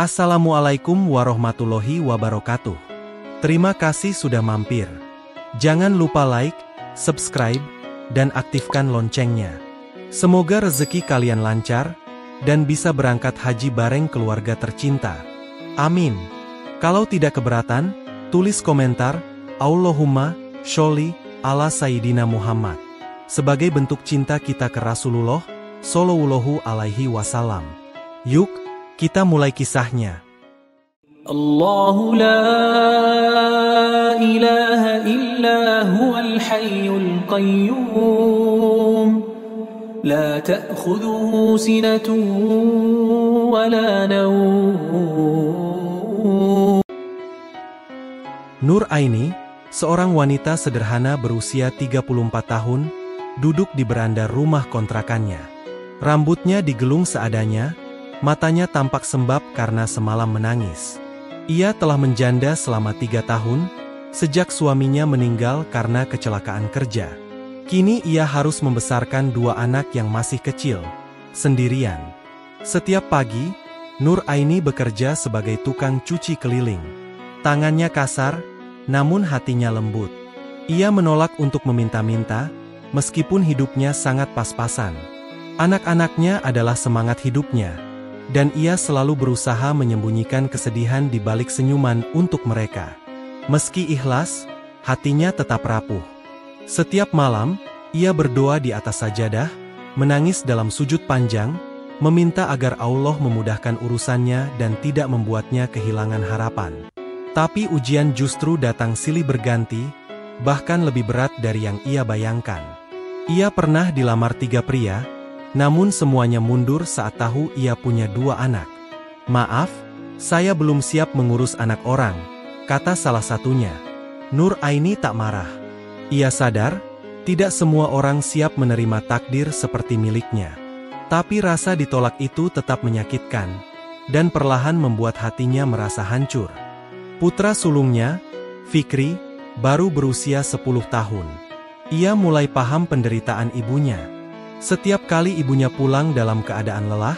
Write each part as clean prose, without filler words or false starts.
Assalamualaikum warahmatullahi wabarakatuh. Terima kasih sudah mampir. Jangan lupa like, subscribe, dan aktifkan loncengnya. Semoga rezeki kalian lancar, dan bisa berangkat haji bareng keluarga tercinta. Amin. Kalau tidak keberatan, tulis komentar, Allahumma sholli ala Sayyidina Muhammad. Sebagai bentuk cinta kita ke Rasulullah Shallallahu Alaihi Wasallam. Yuk, kita mulai kisahnya. Allahu la ilaha illa huwal hayyul qayyum la ta'khudhuhu sinatun wa la nawm. Nur Aini, seorang wanita sederhana berusia 34 tahun, duduk di beranda rumah kontrakannya. Rambutnya digelung seadanya, matanya tampak sembab karena semalam menangis. Ia telah menjanda selama 3 tahun, sejak suaminya meninggal karena kecelakaan kerja. Kini ia harus membesarkan 2 anak yang masih kecil, sendirian. Setiap pagi, Nur Aini bekerja sebagai tukang cuci keliling. Tangannya kasar, namun hatinya lembut. Ia menolak untuk meminta-minta, meskipun hidupnya sangat pas-pasan. Anak-anaknya adalah semangat hidupnya, dan ia selalu berusaha menyembunyikan kesedihan di balik senyuman untuk mereka. Meski ikhlas, hatinya tetap rapuh. Setiap malam, ia berdoa di atas sajadah, menangis dalam sujud panjang, meminta agar Allah memudahkan urusannya dan tidak membuatnya kehilangan harapan. Tapi ujian justru datang silih berganti, bahkan lebih berat dari yang ia bayangkan. Ia pernah dilamar 3 pria, namun semuanya mundur saat tahu ia punya 2 anak. "Maaf, saya belum siap mengurus anak orang," kata salah satunya. Nur Aini tak marah. Ia sadar, tidak semua orang siap menerima takdir seperti miliknya. Tapi rasa ditolak itu tetap menyakitkan, dan perlahan membuat hatinya merasa hancur. Putra sulungnya, Fikri, baru berusia 10 tahun. Ia mulai paham penderitaan ibunya. Setiap kali ibunya pulang dalam keadaan lelah,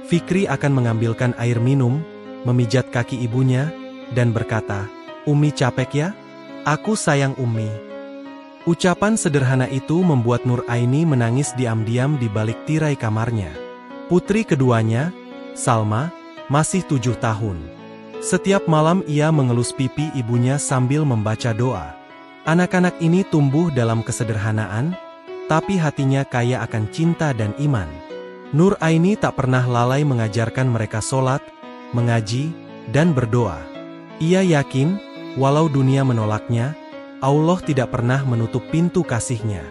Fikri akan mengambilkan air minum, memijat kaki ibunya, dan berkata, "Umi capek ya? Aku sayang Umi." Ucapan sederhana itu membuat Nur Aini menangis diam-diam di balik tirai kamarnya. Putri keduanya, Salma, masih 7 tahun. Setiap malam ia mengelus pipi ibunya sambil membaca doa. Anak-anak ini tumbuh dalam kesederhanaan, tapi hatinya kaya akan cinta dan iman. Nur Aini tak pernah lalai mengajarkan mereka sholat, mengaji, dan berdoa. Ia yakin, walau dunia menolaknya, Allah tidak pernah menutup pintu kasih-Nya.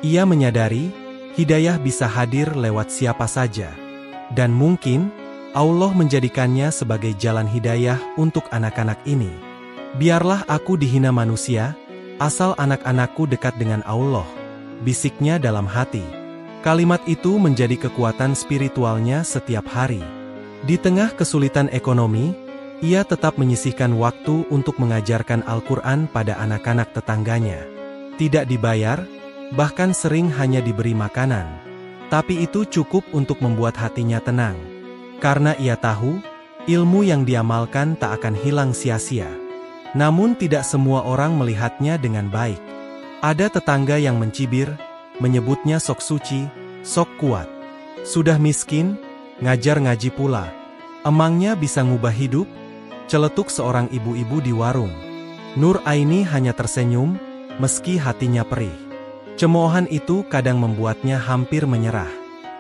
Ia menyadari, hidayah bisa hadir lewat siapa saja. Dan mungkin, Allah menjadikannya sebagai jalan hidayah untuk anak-anak ini. "Biarlah aku dihina manusia, asal anak-anakku dekat dengan Allah," bisiknya dalam hati. Kalimat itu menjadi kekuatan spiritualnya setiap hari. Di tengah kesulitan ekonomi, ia tetap menyisihkan waktu untuk mengajarkan Al-Quran pada anak-anak tetangganya. Tidak dibayar, bahkan sering hanya diberi makanan. Tapi itu cukup untuk membuat hatinya tenang. Karena ia tahu, ilmu yang diamalkan tak akan hilang sia-sia. Namun tidak semua orang melihatnya dengan baik. Ada tetangga yang mencibir, menyebutnya sok suci, sok kuat. Sudah miskin, ngajar ngaji pula. Emangnya bisa ngubah hidup? Celetuk seorang ibu-ibu di warung. Nur Aini hanya tersenyum, meski hatinya perih. Cemoohan itu kadang membuatnya hampir menyerah.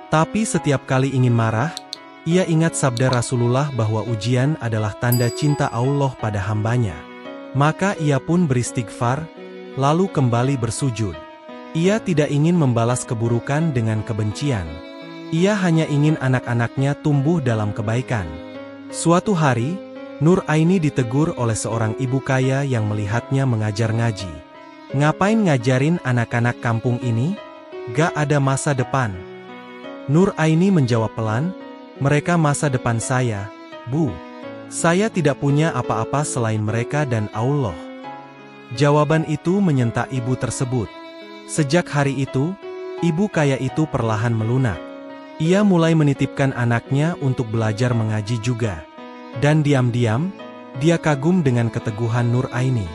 Tapi setiap kali ingin marah, ia ingat sabda Rasulullah bahwa ujian adalah tanda cinta Allah pada hambanya. Maka ia pun beristighfar, lalu kembali bersujud. Ia tidak ingin membalas keburukan dengan kebencian. Ia hanya ingin anak-anaknya tumbuh dalam kebaikan. Suatu hari, Nur Aini ditegur oleh seorang ibu kaya yang melihatnya mengajar ngaji. "Ngapain ngajarin anak-anak kampung ini? Gak ada masa depan." Nur Aini menjawab pelan, "Mereka masa depan saya, Bu. Saya tidak punya apa-apa selain mereka dan Allah." Jawaban itu menyentak ibu tersebut. Sejak hari itu, ibu kaya itu perlahan melunak. Ia mulai menitipkan anaknya untuk belajar mengaji juga. Dan diam-diam, dia kagum dengan keteguhan Nur Aini.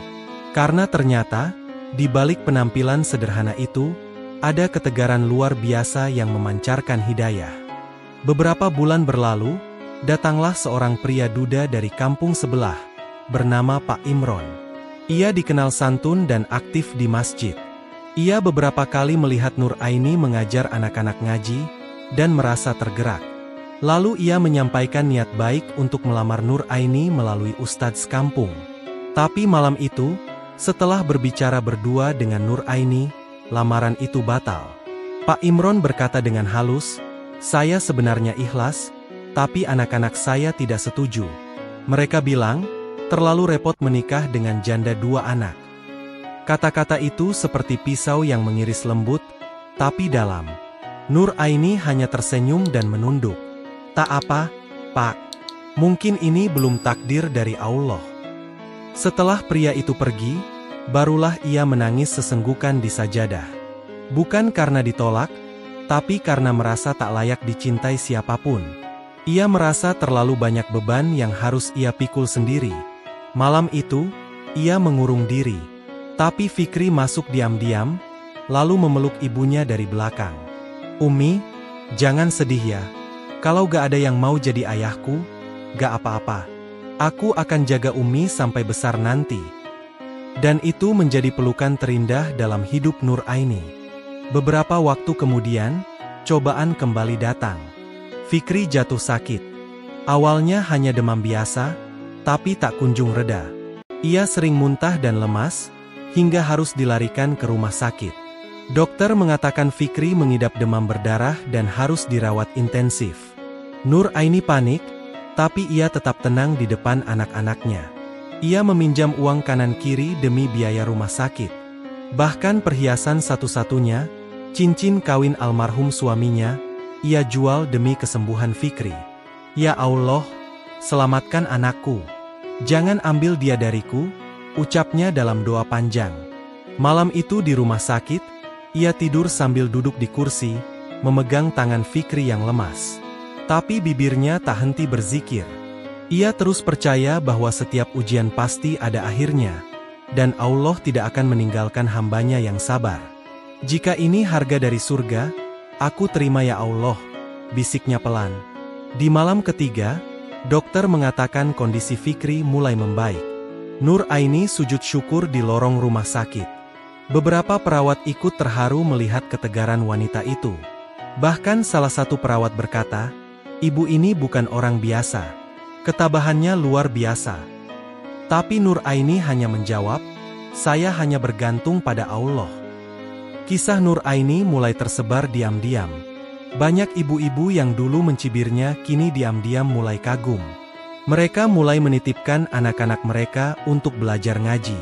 Karena ternyata, di balik penampilan sederhana itu, ada ketegaran luar biasa yang memancarkan hidayah. Beberapa bulan berlalu, datanglah seorang pria duda dari kampung sebelah, bernama Pak Imron. Ia dikenal santun dan aktif di masjid. Ia beberapa kali melihat Nur Aini mengajar anak-anak ngaji, dan merasa tergerak. Lalu ia menyampaikan niat baik untuk melamar Nur Aini melalui ustadz kampung. Tapi malam itu, setelah berbicara berdua dengan Nur Aini, lamaran itu batal. Pak Imron berkata dengan halus, "Saya sebenarnya ikhlas, tapi anak-anak saya tidak setuju. Mereka bilang, terlalu repot menikah dengan janda 2 anak." Kata-kata itu seperti pisau yang mengiris lembut, tapi dalam. Nur Aini hanya tersenyum dan menunduk. "Tak apa, Pak. Mungkin ini belum takdir dari Allah." Setelah pria itu pergi, barulah ia menangis sesenggukan di sajadah. Bukan karena ditolak, tapi karena merasa tak layak dicintai siapapun. Ia merasa terlalu banyak beban yang harus ia pikul sendiri. Malam itu, ia mengurung diri. Tapi Fikri masuk diam-diam, lalu memeluk ibunya dari belakang. "Umi, jangan sedih ya. Kalau gak ada yang mau jadi ayahku, gak apa-apa. Aku akan jaga Umi sampai besar nanti." Dan itu menjadi pelukan terindah dalam hidup Nur Aini. Beberapa waktu kemudian, cobaan kembali datang. Fikri jatuh sakit. Awalnya hanya demam biasa, tapi tak kunjung reda. Ia sering muntah dan lemas, hingga harus dilarikan ke rumah sakit. Dokter mengatakan Fikri mengidap demam berdarah dan harus dirawat intensif. Nur Aini panik, tapi ia tetap tenang di depan anak-anaknya. Ia meminjam uang kanan-kiri demi biaya rumah sakit. Bahkan perhiasan satu-satunya, cincin kawin almarhum suaminya, ia jual demi kesembuhan Fikri. "Ya Allah, selamatkan anakku. Jangan ambil dia dariku," ucapnya dalam doa panjang. Malam itu di rumah sakit, ia tidur sambil duduk di kursi, memegang tangan Fikri yang lemas. Tapi bibirnya tak henti berzikir. Ia terus percaya bahwa setiap ujian pasti ada akhirnya, dan Allah tidak akan meninggalkan hambanya yang sabar. "Jika ini harga dari surga, aku terima ya Allah," bisiknya pelan. Di malam ketiga, dokter mengatakan kondisi Fikri mulai membaik. Nur Aini sujud syukur di lorong rumah sakit. Beberapa perawat ikut terharu melihat ketegaran wanita itu. Bahkan salah satu perawat berkata, "Ibu ini bukan orang biasa. Ketabahannya luar biasa." Tapi Nur Aini hanya menjawab, "Saya hanya bergantung pada Allah." Kisah Nur Aini mulai tersebar diam-diam. Banyak ibu-ibu yang dulu mencibirnya kini diam-diam mulai kagum. Mereka mulai menitipkan anak-anak mereka untuk belajar ngaji.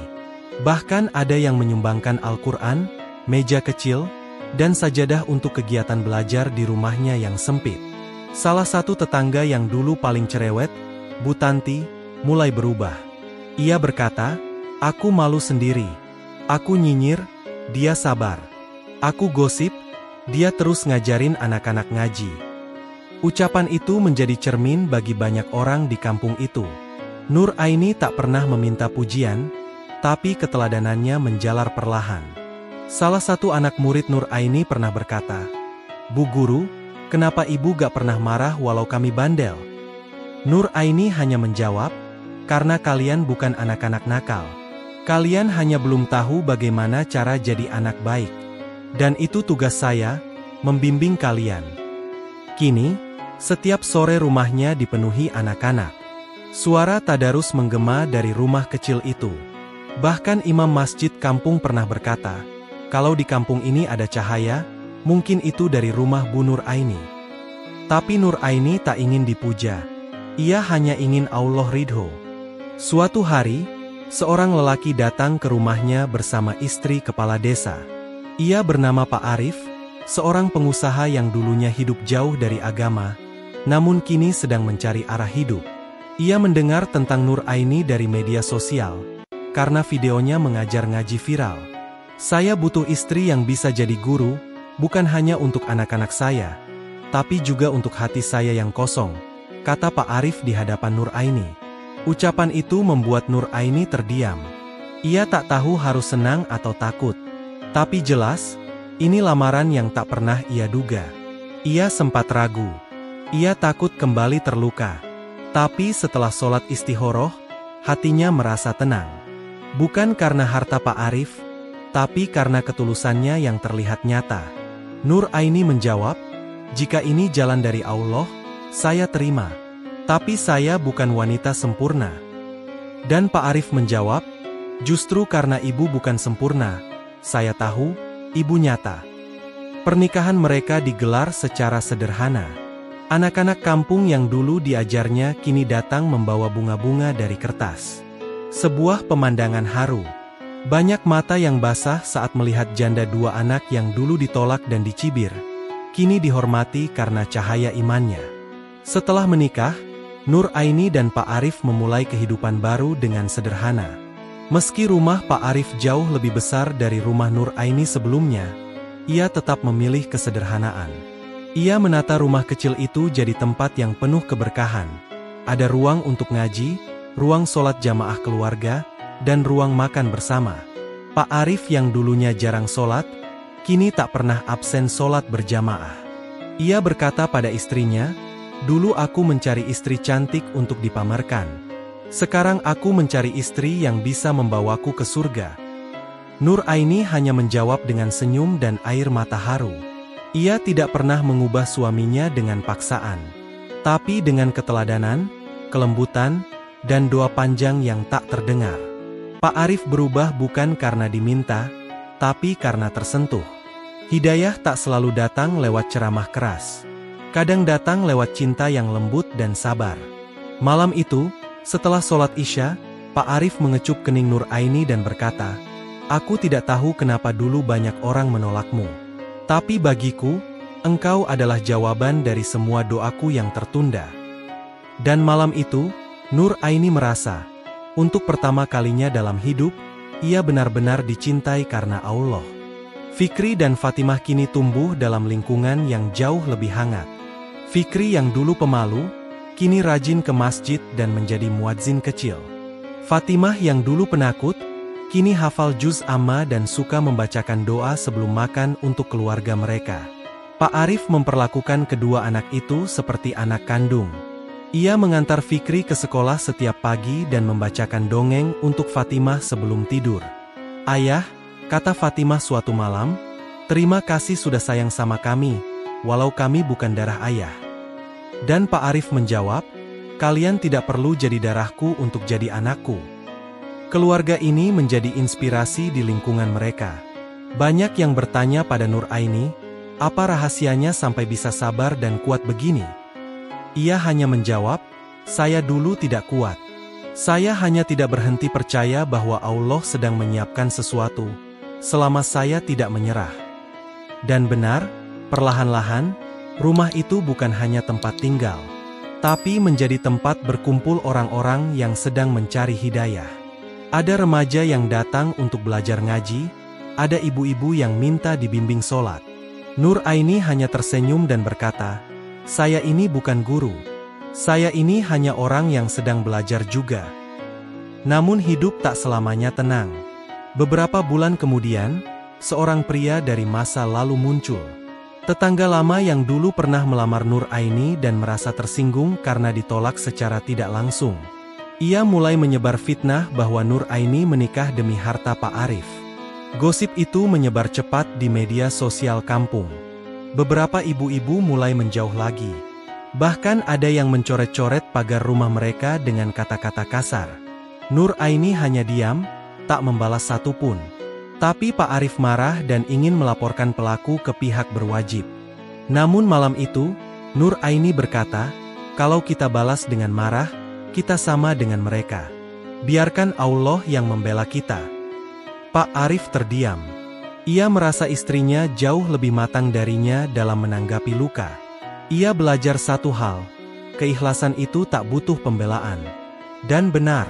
Bahkan ada yang menyumbangkan Al-Quran, meja kecil, dan sajadah untuk kegiatan belajar di rumahnya yang sempit. Salah satu tetangga yang dulu paling cerewet, Bu Tanti, mulai berubah. Ia berkata, "Aku malu sendiri. Aku nyinyir, dia sabar. Aku gosip, dia terus ngajarin anak-anak ngaji." Ucapan itu menjadi cermin bagi banyak orang di kampung itu. Nur Aini tak pernah meminta pujian, tapi keteladanannya menjalar perlahan. Salah satu anak murid Nur Aini pernah berkata, "Bu Guru, kenapa ibu gak pernah marah walau kami bandel?" Nur Aini hanya menjawab, "Karena kalian bukan anak-anak nakal. Kalian hanya belum tahu bagaimana cara jadi anak baik. Dan itu tugas saya, membimbing kalian." Kini, setiap sore rumahnya dipenuhi anak-anak. Suara tadarus menggema dari rumah kecil itu. Bahkan imam masjid kampung pernah berkata, "Kalau di kampung ini ada cahaya, mungkin itu dari rumah Bu Nur Aini." Tapi Nur Aini tak ingin dipuja. Ia hanya ingin Allah ridho. Suatu hari, seorang lelaki datang ke rumahnya bersama istri kepala desa. Ia bernama Pak Arif, seorang pengusaha yang dulunya hidup jauh dari agama, namun kini sedang mencari arah hidup. Ia mendengar tentang Nur Aini dari media sosial, karena videonya mengajar ngaji viral. "Saya butuh istri yang bisa jadi guru, bukan hanya untuk anak-anak saya, tapi juga untuk hati saya yang kosong," kata Pak Arif di hadapan Nur Aini. Ucapan itu membuat Nur Aini terdiam. Ia tak tahu harus senang atau takut. Tapi jelas, ini lamaran yang tak pernah ia duga. Ia sempat ragu. Ia takut kembali terluka. Tapi setelah sholat istikharah, hatinya merasa tenang. Bukan karena harta Pak Arif, tapi karena ketulusannya yang terlihat nyata. Nur Aini menjawab, "Jika ini jalan dari Allah, saya terima. Tapi saya bukan wanita sempurna." Dan Pak Arif menjawab, "Justru karena ibu bukan sempurna, saya tahu, ibu nyata." Pernikahan mereka digelar secara sederhana. Anak-anak kampung yang dulu diajarnya kini datang membawa bunga-bunga dari kertas. Sebuah pemandangan haru. Banyak mata yang basah saat melihat janda dua anak yang dulu ditolak dan dicibir, kini dihormati karena cahaya imannya. Setelah menikah, Nur Aini dan Pak Arif memulai kehidupan baru dengan sederhana. Meski rumah Pak Arif jauh lebih besar dari rumah Nur Aini sebelumnya, ia tetap memilih kesederhanaan. Ia menata rumah kecil itu jadi tempat yang penuh keberkahan. Ada ruang untuk ngaji, ruang sholat jamaah keluarga, dan ruang makan bersama. Pak Arif yang dulunya jarang sholat, kini tak pernah absen sholat berjamaah. Ia berkata pada istrinya, "Dulu aku mencari istri cantik untuk dipamerkan. Sekarang aku mencari istri yang bisa membawaku ke surga." Nur Aini hanya menjawab dengan senyum dan air mata haru. Ia tidak pernah mengubah suaminya dengan paksaan, tapi dengan keteladanan, kelembutan, dan doa panjang yang tak terdengar. Pak Arif berubah bukan karena diminta, tapi karena tersentuh. Hidayah tak selalu datang lewat ceramah keras. Kadang datang lewat cinta yang lembut dan sabar. Malam itu, setelah sholat Isya, Pak Arif mengecup kening Nur Aini dan berkata, "Aku tidak tahu kenapa dulu banyak orang menolakmu. Tapi bagiku, engkau adalah jawaban dari semua doaku yang tertunda." Dan malam itu, Nur Aini merasa, untuk pertama kalinya dalam hidup, ia benar-benar dicintai karena Allah. Fikri dan Fatimah kini tumbuh dalam lingkungan yang jauh lebih hangat. Fikri yang dulu pemalu, kini rajin ke masjid dan menjadi muadzin kecil. Fatimah yang dulu penakut, kini hafal juz amma dan suka membacakan doa sebelum makan untuk keluarga mereka. Pak Arif memperlakukan kedua anak itu seperti anak kandung. Ia mengantar Fikri ke sekolah setiap pagi dan membacakan dongeng untuk Fatimah sebelum tidur. "Ayah," kata Fatimah suatu malam, "terima kasih sudah sayang sama kami, walau kami bukan darah ayah." Dan Pak Arif menjawab, "Kalian tidak perlu jadi darahku untuk jadi anakku." Keluarga ini menjadi inspirasi di lingkungan mereka. Banyak yang bertanya pada Nur Aini, apa rahasianya sampai bisa sabar dan kuat begini? Ia hanya menjawab, "Saya dulu tidak kuat. Saya hanya tidak berhenti percaya bahwa Allah sedang menyiapkan sesuatu, selama saya tidak menyerah." Dan benar, perlahan-lahan, rumah itu bukan hanya tempat tinggal, tapi menjadi tempat berkumpul orang-orang yang sedang mencari hidayah. Ada remaja yang datang untuk belajar ngaji, ada ibu-ibu yang minta dibimbing sholat. Nur Aini hanya tersenyum dan berkata, "Saya ini bukan guru. Saya ini hanya orang yang sedang belajar juga." Namun hidup tak selamanya tenang. Beberapa bulan kemudian, seorang pria dari masa lalu muncul. Tetangga lama yang dulu pernah melamar Nur Aini dan merasa tersinggung karena ditolak secara tidak langsung. Ia mulai menyebar fitnah bahwa Nur Aini menikah demi harta Pak Arif. Gosip itu menyebar cepat di media sosial kampung. Beberapa ibu-ibu mulai menjauh lagi. Bahkan ada yang mencoret-coret pagar rumah mereka dengan kata-kata kasar. Nur Aini hanya diam, tak membalas satupun. Tapi Pak Arif marah dan ingin melaporkan pelaku ke pihak berwajib. Namun malam itu, Nur Aini berkata, "Kalau kita balas dengan marah, kita sama dengan mereka. Biarkan Allah yang membela kita." Pak Arif terdiam. Ia merasa istrinya jauh lebih matang darinya dalam menanggapi luka. Ia belajar satu hal, keikhlasan itu tak butuh pembelaan. Dan benar,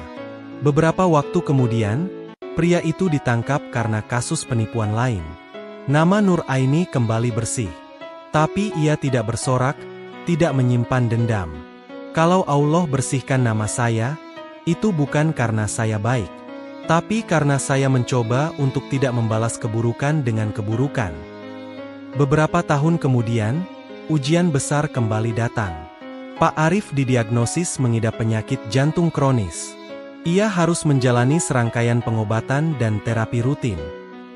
beberapa waktu kemudian, pria itu ditangkap karena kasus penipuan lain. Nama Nur Aini kembali bersih. Tapi ia tidak bersorak, tidak menyimpan dendam. Kalau Allah bersihkan nama saya, itu bukan karena saya baik, tapi karena saya mencoba untuk tidak membalas keburukan dengan keburukan. Beberapa tahun kemudian, ujian besar kembali datang. Pak Arif didiagnosis mengidap penyakit jantung kronis. Ia harus menjalani serangkaian pengobatan dan terapi rutin.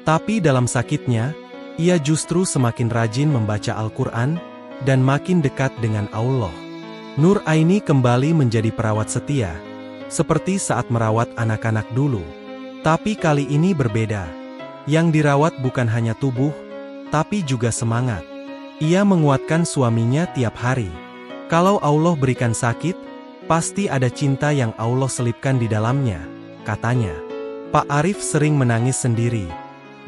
Tapi dalam sakitnya, ia justru semakin rajin membaca Al-Quran dan makin dekat dengan Allah. Nur Aini kembali menjadi perawat setia, seperti saat merawat anak-anak dulu. Tapi kali ini berbeda. Yang dirawat bukan hanya tubuh, tapi juga semangat. Ia menguatkan suaminya tiap hari. Kalau Allah berikan sakit, pasti ada cinta yang Allah selipkan di dalamnya, katanya. Pak Arif sering menangis sendiri.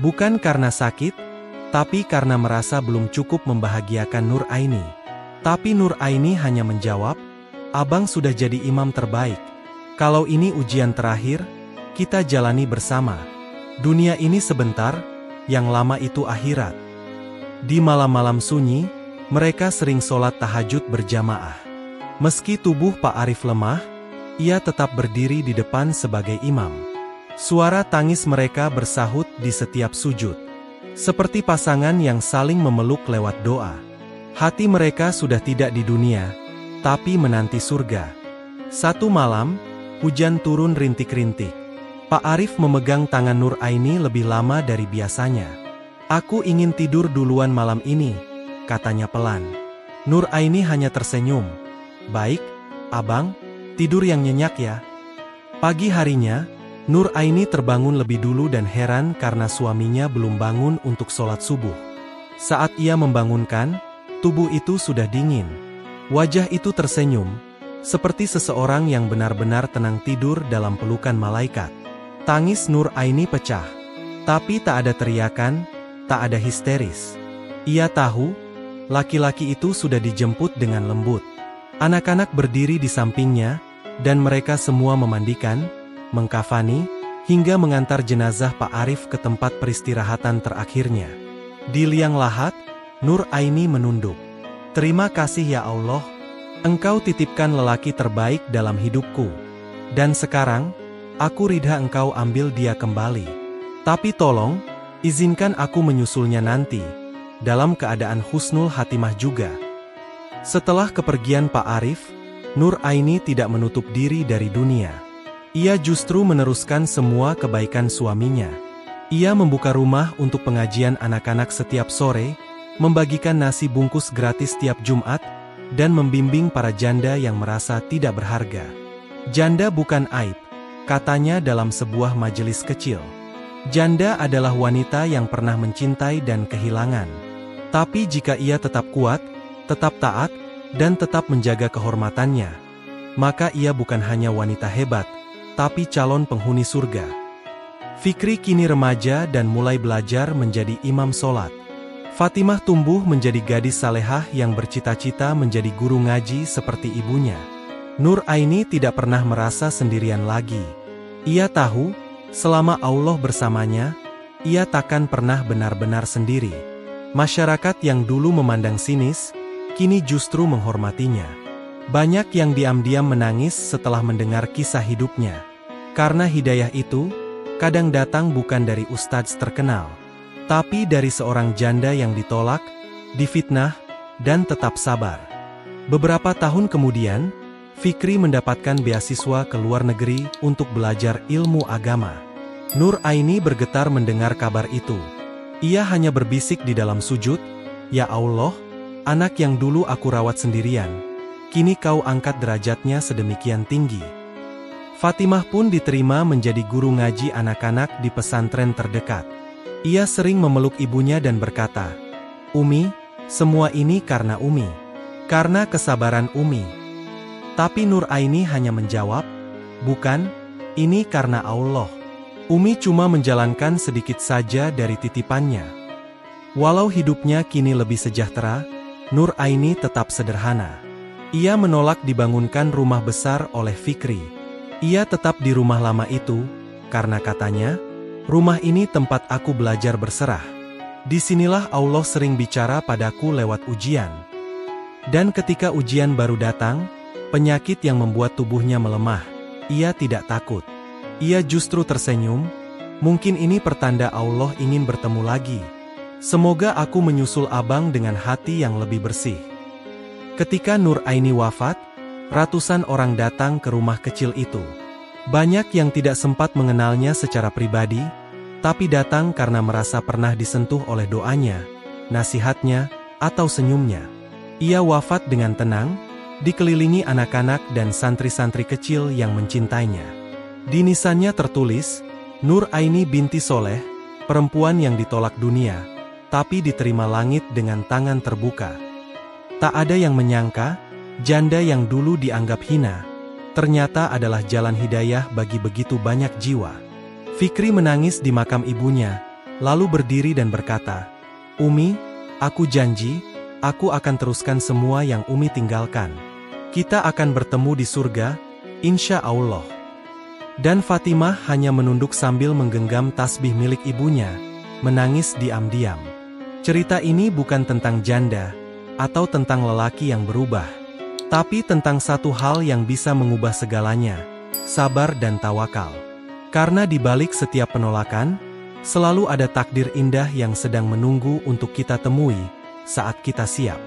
Bukan karena sakit, tapi karena merasa belum cukup membahagiakan Nur Aini. Tapi Nur Aini hanya menjawab, "Abang sudah jadi imam terbaik. Kalau ini ujian terakhir, kita jalani bersama. Dunia ini sebentar, yang lama itu akhirat." Di malam-malam sunyi, mereka sering sholat tahajud berjamaah. Meski tubuh Pak Arif lemah, ia tetap berdiri di depan sebagai imam. Suara tangis mereka bersahut di setiap sujud. Seperti pasangan yang saling memeluk lewat doa. Hati mereka sudah tidak di dunia, tapi menanti surga. Satu malam, hujan turun rintik-rintik. Pak Arif memegang tangan Nur Aini lebih lama dari biasanya. "Aku ingin tidur duluan malam ini," katanya pelan. Nur Aini hanya tersenyum. "Baik, abang, tidur yang nyenyak ya." Pagi harinya, Nur Aini terbangun lebih dulu dan heran karena suaminya belum bangun untuk sholat subuh. Saat ia membangunkan, tubuh itu sudah dingin. Wajah itu tersenyum, seperti seseorang yang benar-benar tenang tidur dalam pelukan malaikat. Tangis Nur Aini pecah. Tapi tak ada teriakan, tak ada histeris. Ia tahu, laki-laki itu sudah dijemput dengan lembut. Anak-anak berdiri di sampingnya, dan mereka semua memandikan, mengkafani, hingga mengantar jenazah Pak Arif ke tempat peristirahatan terakhirnya. Di liang lahat, Nur Aini menunduk. "Terima kasih ya Allah, Engkau titipkan lelaki terbaik dalam hidupku. Dan sekarang, aku ridha Engkau ambil dia kembali. Tapi tolong, izinkan aku menyusulnya nanti, dalam keadaan husnul hatimah juga." Setelah kepergian Pak Arif, Nur Aini tidak menutup diri dari dunia. Ia justru meneruskan semua kebaikan suaminya. Ia membuka rumah untuk pengajian anak-anak setiap sore, membagikan nasi bungkus gratis setiap Jumat, dan membimbing para janda yang merasa tidak berharga. "Janda bukan aib," katanya dalam sebuah majelis kecil. Janda adalah wanita yang pernah mencintai dan kehilangan. Tapi jika ia tetap kuat, tetap taat, dan tetap menjaga kehormatannya, maka ia bukan hanya wanita hebat, tapi calon penghuni surga. Fikri kini remaja dan mulai belajar menjadi imam sholat. Fatimah tumbuh menjadi gadis salehah yang bercita-cita menjadi guru ngaji seperti ibunya. Nur Aini tidak pernah merasa sendirian lagi. Ia tahu, selama Allah bersamanya, ia takkan pernah benar-benar sendiri. Masyarakat yang dulu memandang sinis, kini justru menghormatinya. Banyak yang diam-diam menangis setelah mendengar kisah hidupnya. Karena hidayah itu, kadang datang bukan dari ustadz terkenal, tapi dari seorang janda yang ditolak, difitnah, dan tetap sabar. Beberapa tahun kemudian, Fikri mendapatkan beasiswa ke luar negeri untuk belajar ilmu agama. Nur Aini bergetar mendengar kabar itu. Ia hanya berbisik di dalam sujud, "Ya Allah, anak yang dulu aku rawat sendirian, kini Kau angkat derajatnya sedemikian tinggi." Fatimah pun diterima menjadi guru ngaji anak-anak di pesantren terdekat. Ia sering memeluk ibunya dan berkata, "Umi, semua ini karena Umi. Karena kesabaran Umi." Tapi Nur Aini hanya menjawab, "Bukan, ini karena Allah. Umi cuma menjalankan sedikit saja dari titipannya." Walau hidupnya kini lebih sejahtera, Nur Aini tetap sederhana. Ia menolak dibangunkan rumah besar oleh Fikri. Ia tetap di rumah lama itu, karena katanya, "Rumah ini tempat aku belajar berserah. Disinilah Allah sering bicara padaku lewat ujian." Dan ketika ujian baru datang, penyakit yang membuat tubuhnya melemah. Ia tidak takut. Ia justru tersenyum. Mungkin ini pertanda Allah ingin bertemu lagi. Semoga aku menyusul abang dengan hati yang lebih bersih. Ketika Nur Aini wafat, ratusan orang datang ke rumah kecil itu. Banyak yang tidak sempat mengenalnya secara pribadi, tapi datang karena merasa pernah disentuh oleh doanya, nasihatnya, atau senyumnya. Ia wafat dengan tenang, dikelilingi anak-anak dan santri-santri kecil yang mencintainya. Di nisannya tertulis, Nur Aini binti Soleh, perempuan yang ditolak dunia, tapi diterima langit dengan tangan terbuka. Tak ada yang menyangka, janda yang dulu dianggap hina, ternyata adalah jalan hidayah bagi begitu banyak jiwa. Fikri menangis di makam ibunya, lalu berdiri dan berkata, "Umi, aku janji, aku akan teruskan semua yang Umi tinggalkan. Kita akan bertemu di surga, insya Allah." Dan Fatimah hanya menunduk sambil menggenggam tasbih milik ibunya, menangis diam-diam. Cerita ini bukan tentang janda, atau tentang lelaki yang berubah, tapi tentang satu hal yang bisa mengubah segalanya, sabar dan tawakal. Karena di balik setiap penolakan, selalu ada takdir indah yang sedang menunggu untuk kita temui, saat kita siap.